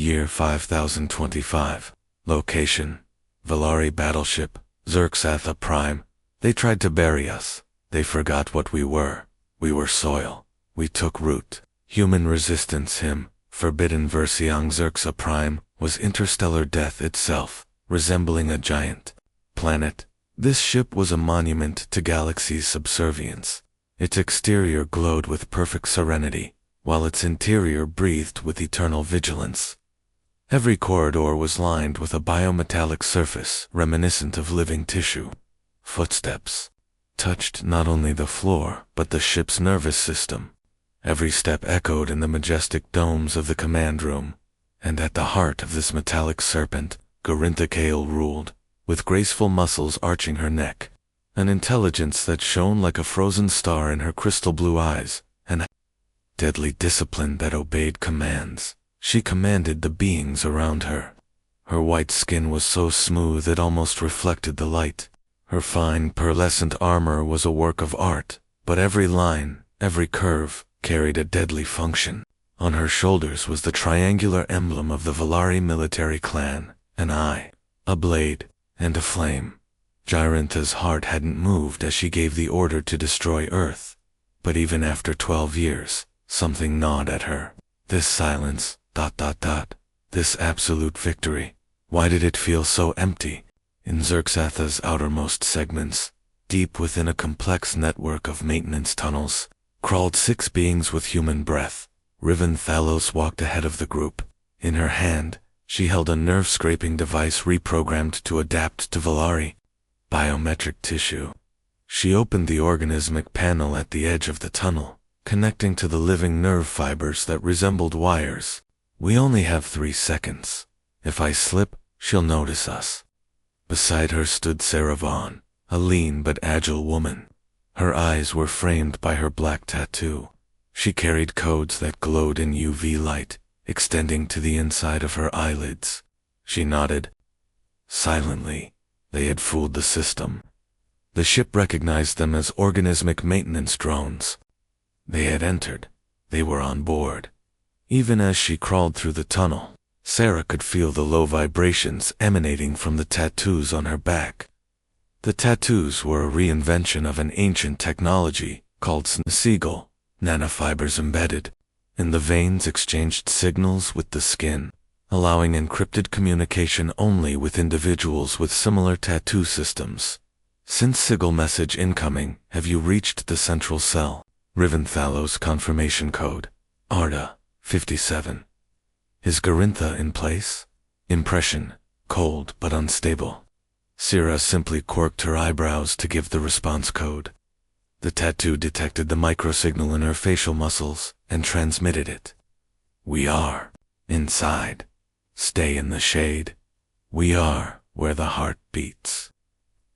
Year 5025. Location: Valari Battleship, Xerxatha Prime. They tried to bury us. They forgot what we were. We were soil. We took root. Human resistance. Him, forbidden Versiong Xerxa Prime, was interstellar death itself, resembling a giant planet. This ship was a monument to galaxy's subservience. Its exterior glowed with perfect serenity, while its interior breathed with eternal vigilance. Every corridor was lined with a biometallic surface reminiscent of living tissue. Footsteps touched not only the floor, but the ship's nervous system. Every step echoed in the majestic domes of the command room, and at the heart of this metallic serpent, Garintha Kale ruled, with graceful muscles arching her neck, an intelligence that shone like a frozen star in her crystal blue eyes, and deadly discipline that obeyed commands. She commanded the beings around her. Her white skin was so smooth it almost reflected the light. Her fine, pearlescent armor was a work of art, but every line, every curve, carried a deadly function. On her shoulders was the triangular emblem of the Valari military clan, an eye, a blade, and a flame. Garintha's heart hadn't moved as she gave the order to destroy Earth. But even after 12 years, something gnawed at her. This silence, this absolute victory. Why did it feel so empty? In Xerxatha's outermost segments, deep within a complex network of maintenance tunnels, crawled 6 beings with human breath. Riven Thalos walked ahead of the group. In her hand, she held a nerve-scraping device reprogrammed to adapt to Valari biometric tissue. She opened the organismic panel at the edge of the tunnel, connecting to the living nerve fibers that resembled wires. We only have 3 seconds. If I slip, she'll notice us. Beside her stood Sarah Vaughn, a lean but agile woman. Her eyes were framed by her black tattoo. She carried codes that glowed in UV light, extending to the inside of her eyelids. She nodded. Silently, they had fooled the system. The ship recognized them as organismic maintenance drones. They had entered. They were on board. Even as she crawled through the tunnel, Sarah could feel the low vibrations emanating from the tattoos on her back. The tattoos were a reinvention of an ancient technology called Seagull. Nanofibers embedded in the veins exchanged signals with the skin, allowing encrypted communication only with individuals with similar tattoo systems. Since Sigil message incoming, have you reached the central cell? Riven Thalos confirmation code. Arda, 57. Is Garintha in place? Impression, cold but unstable. Syrah simply quirked her eyebrows to give the response code. The tattoo detected the microsignal in her facial muscles and transmitted it. We are inside. Stay in the shade. We are where the heart beats.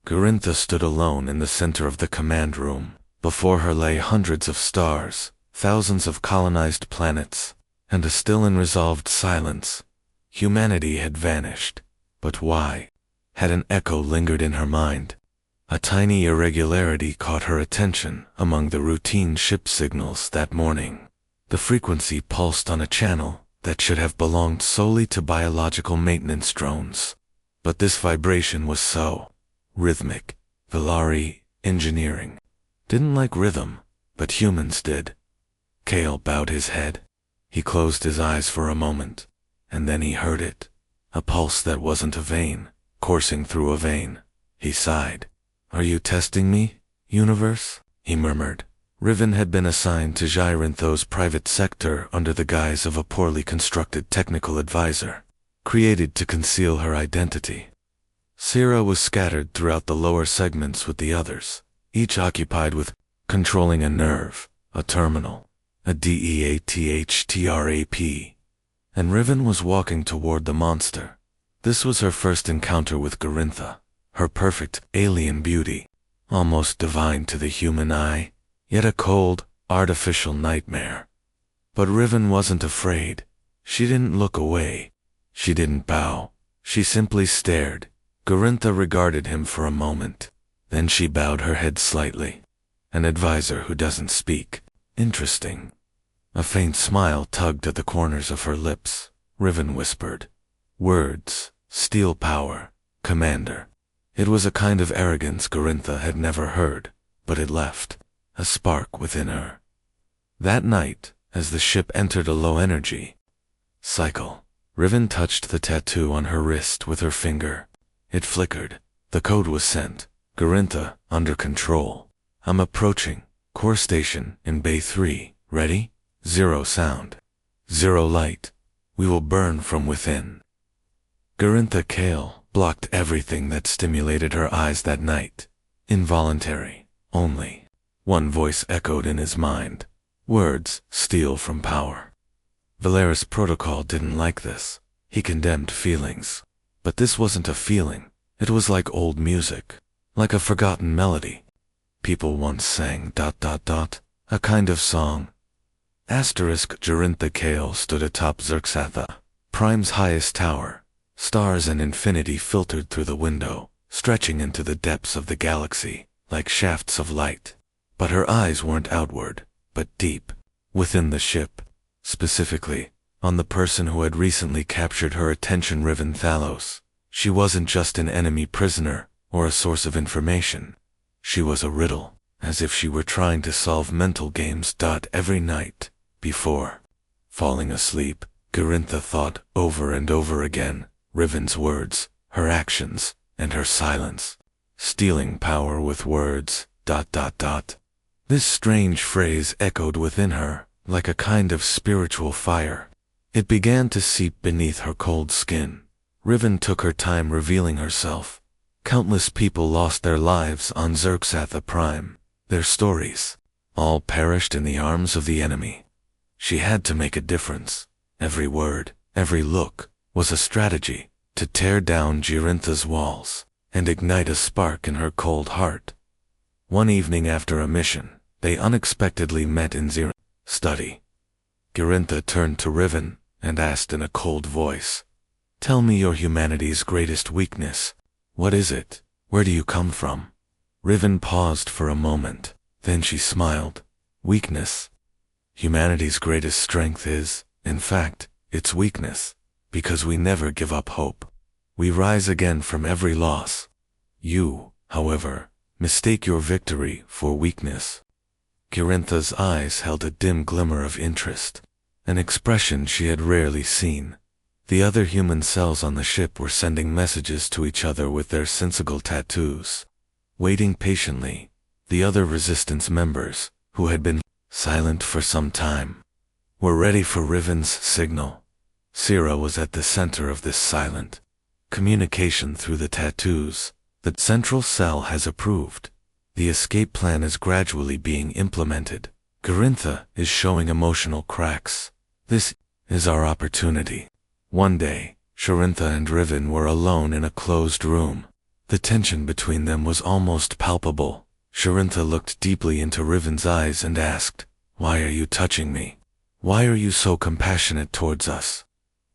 Garintha stood alone in the center of the command room. Before her lay hundreds of stars, thousands of colonized planets, and a still and resolved silence. Humanity had vanished. But why? Had an echo lingered in her mind. A tiny irregularity caught her attention among the routine ship signals that morning. The frequency pulsed on a channel that should have belonged solely to biological maintenance drones. But this vibration was so rhythmic. Valari engineering didn't like rhythm, but humans did. Kale bowed his head. He closed his eyes for a moment, and then he heard it. A pulse that wasn't a vein, coursing through a vein. He sighed. Are you testing me, universe? He murmured. Riven had been assigned to Garintha's private sector under the guise of a poorly constructed technical advisor, created to conceal her identity. Syrah was scattered throughout the lower segments with the others, each occupied with controlling a nerve, a terminal, a DEATHTRAP, and Riven was walking toward the monster. This was her first encounter with Garintha, her perfect alien beauty, almost divine to the human eye, yet a cold, artificial nightmare. But Riven wasn't afraid. She didn't look away. She didn't bow. She simply stared. Garintha regarded him for a moment. Then she bowed her head slightly. An advisor who doesn't speak. Interesting. A faint smile tugged at the corners of her lips. Riven whispered. Words, steel power, commander. It was a kind of arrogance Garintha had never heard, but it left a spark within her. That night, as the ship entered a low-energy cycle, Riven touched the tattoo on her wrist with her finger. It flickered. The code was sent. Garintha, under control. I'm approaching. Core station in Bay 3. Ready? 0 sound. 0 light. We will burn from within. Garintha Kale blocked everything that stimulated her eyes that night. Involuntary. Only. One voice echoed in his mind. Words steal from power. Valeris Protocol didn't like this. He condemned feelings. But this wasn't a feeling. It was like old music. Like a forgotten melody. People once sang ... a kind of song. Garintha Kale stood atop Zerxatha, Prime's highest tower. Stars and infinity filtered through the window, stretching into the depths of the galaxy, like shafts of light. But her eyes weren't outward, but deep, within the ship. Specifically, on the person who had recently captured her attention, Riven Thalos. She wasn't just an enemy prisoner, or a source of information. She was a riddle, as if she were trying to solve mental games. Every night, before falling asleep, Garintha thought over and over again, Riven's words, her actions, and her silence. Stealing power with words, ... This strange phrase echoed within her, like a kind of spiritual fire. It began to seep beneath her cold skin. Riven took her time revealing herself. Countless people lost their lives on Zerxatha Prime. Their stories, all perished in the arms of the enemy. She had to make a difference. Every word, every look, was a strategy to tear down Garintha's walls and ignite a spark in her cold heart. One evening after a mission, they unexpectedly met in Zerxatha's study. Garintha turned to Riven and asked in a cold voice, "Tell me your humanity's greatest weakness. What is it? Where do you come from?" Riven paused for a moment. Then she smiled. Weakness. Humanity's greatest strength is, in fact, its weakness, because we never give up hope. We rise again from every loss. You, however, mistake your victory for weakness. Garintha's eyes held a dim glimmer of interest, an expression she had rarely seen. The other human cells on the ship were sending messages to each other with their sensical tattoos. Waiting patiently, the other resistance members, who had been silent for some time, were ready for Riven's signal. Sira was at the center of this silent communication through the tattoos. The central cell has approved. The escape plan is gradually being implemented. Garintha is showing emotional cracks. This is our opportunity. One day, Garintha and Riven were alone in a closed room. The tension between them was almost palpable. Garintha looked deeply into Riven's eyes and asked, "Why are you touching me? Why are you so compassionate towards us?"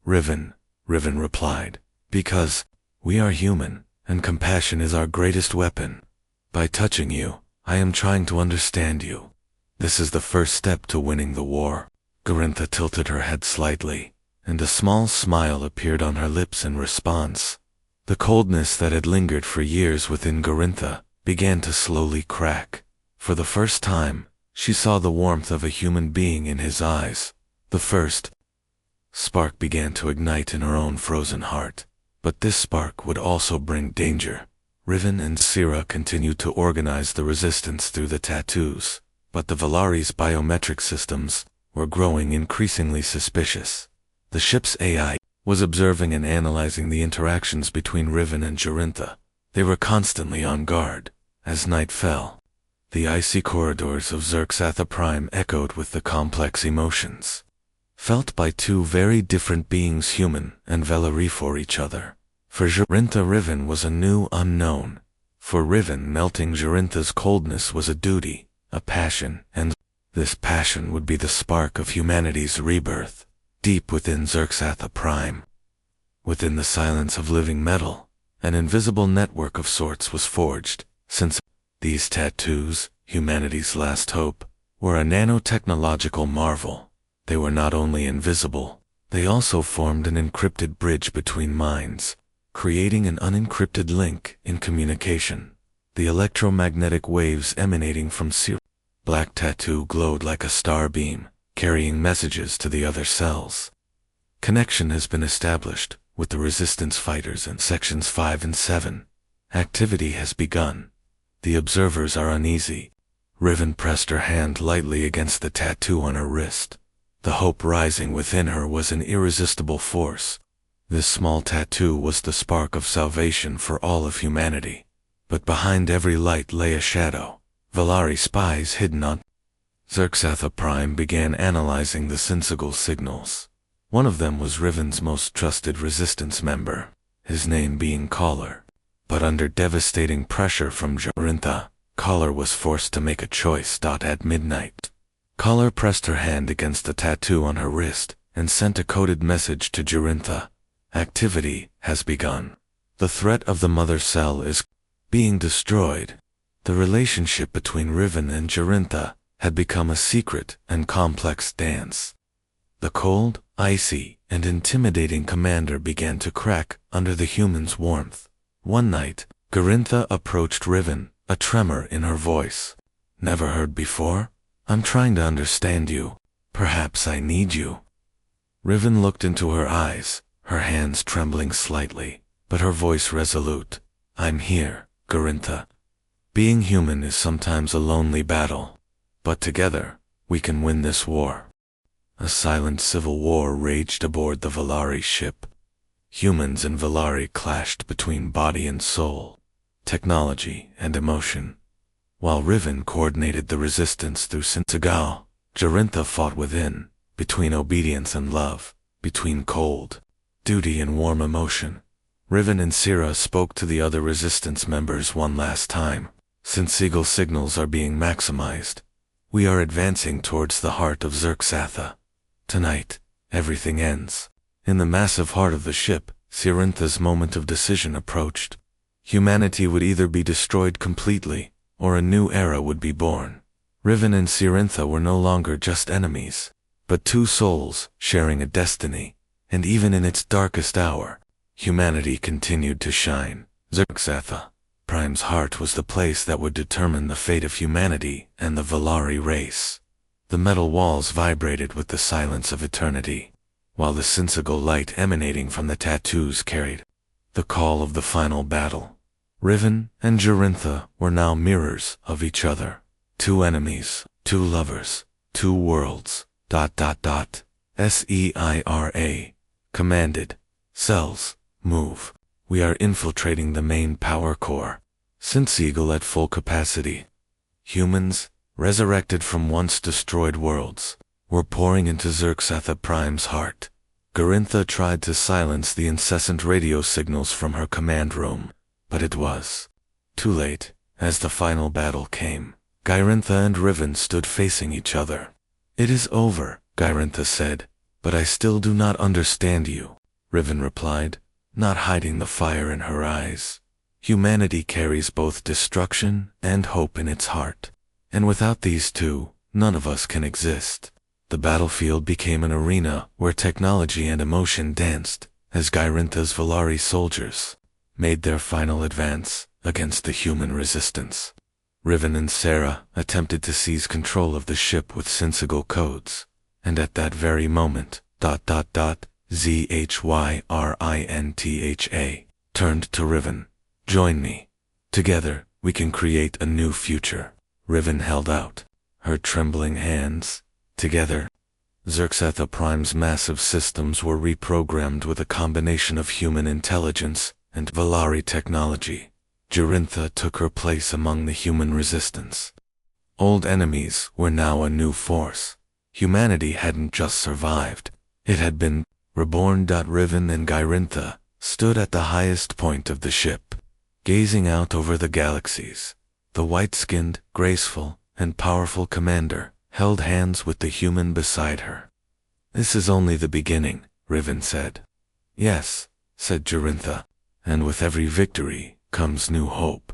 Riven replied, "Because we are human, and compassion is our greatest weapon. By touching you, I am trying to understand you. This is the first step to winning the war." Garintha tilted her head slightly, and a small smile appeared on her lips in response. The coldness that had lingered for years within Garintha began to slowly crack. For the first time, she saw the warmth of a human being in his eyes. The first spark began to ignite in her own frozen heart. But this spark would also bring danger. Riven and Sira continued to organize the resistance through the tattoos, but the Valari's biometric systems were growing increasingly suspicious. The ship's AI was observing and analyzing the interactions between Riven and Garintha. They were constantly on guard. As night fell, the icy corridors of Zerxatha Prime echoed with the complex emotions felt by two very different beings, human and Valari, for each other. For Garintha, Riven was a new unknown. For Riven, melting Garintha's coldness was a duty, a passion, and this passion would be the spark of humanity's rebirth. Deep within Zerxatha Prime, within the silence of living metal, an invisible network of sorts was forged. Since these tattoos, humanity's last hope, were a nanotechnological marvel, they were not only invisible, They also formed an encrypted bridge between minds, creating an unencrypted link in communication. The electromagnetic waves emanating from Siri's black tattoo glowed like a star beam, carrying messages to the other cells. Connection has been established with the resistance fighters in sections 5 and 7. Activity has begun. The observers are uneasy. Riven pressed her hand lightly against the tattoo on her wrist. The hope rising within her was an irresistible force. This small tattoo was the spark of salvation for all of humanity. But behind every light lay a shadow. Valari spies hidden on Zerxatha Prime began analyzing the Sinsigal signals. One of them was Riven's most trusted resistance member, his name being Collar. But under devastating pressure from Jarintha, Collar was forced to make a choice. At midnight, Collar pressed her hand against the tattoo on her wrist and sent a coded message to Jarintha. Activity has begun. The threat of the mother cell is being destroyed. The relationship between Riven and Jarintha had become a secret and complex dance. The cold, icy, and intimidating commander began to crack under the human's warmth. One night, Jarintha approached Riven, a tremor in her voice. "Never heard before? I'm trying to understand you. Perhaps I need you." Riven looked into her eyes, her hands trembling slightly, but her voice resolute. "I'm here, Jarintha. Being human is sometimes a lonely battle, but together, we can win this war." A silent civil war raged aboard the Valari ship. Humans and Valari clashed between body and soul, technology and emotion. While Riven coordinated the resistance through Sinsigal, Jarintha fought within, between obedience and love, between cold, duty and warm emotion. Riven and Sira spoke to the other resistance members one last time. Sinsigal signals are being maximized. We are advancing towards the heart of Zerxatha. Tonight, everything ends. In the massive heart of the ship, Sirintha's moment of decision approached. Humanity would either be destroyed completely, or a new era would be born. Riven and Sirintha were no longer just enemies, but two souls sharing a destiny, and even in its darkest hour, humanity continued to shine. Zerxatha Prime's heart was the place that would determine the fate of humanity and the Valari race. The metal walls vibrated with the silence of eternity, while the Sinsigal light emanating from the tattoos carried the call of the final battle. Riven and Jarintha were now mirrors of each other. Two enemies, two lovers, two worlds. SEIRA commanded. Cells, move. We are infiltrating the main power core. Sinsigal at full capacity. Humans, resurrected from once destroyed worlds, were pouring into Zerxatha Prime's heart. Jarintha tried to silence the incessant radio signals from her command room, but it was too late. As the final battle came, Jarintha and Riven stood facing each other. "It is over," Jarintha said, "but I still do not understand you," Riven replied, not hiding the fire in her eyes. Humanity carries both destruction and hope in its heart, and without these two, none of us can exist. The battlefield became an arena where technology and emotion danced as Jarintha's Valari soldiers made their final advance against the human resistance. Riven and Sarah attempted to seize control of the ship with Sinsigal codes, and at that very moment, ZHYRINTHA turned to Riven. "Join me. Together, we can create a new future." Riven held out her trembling hands. Together, Zerxatha Prime's massive systems were reprogrammed with a combination of human intelligence and Valari technology. Jarintha took her place among the human resistance. Old enemies were now a new force. Humanity hadn't just survived, it had been reborn. Riven and Jarintha stood at the highest point of the ship, gazing out over the galaxies. The white-skinned, graceful, and powerful commander held hands with the human beside her. "This is only the beginning," Riven said. "Yes," said Jarintha, "and with every victory comes new hope."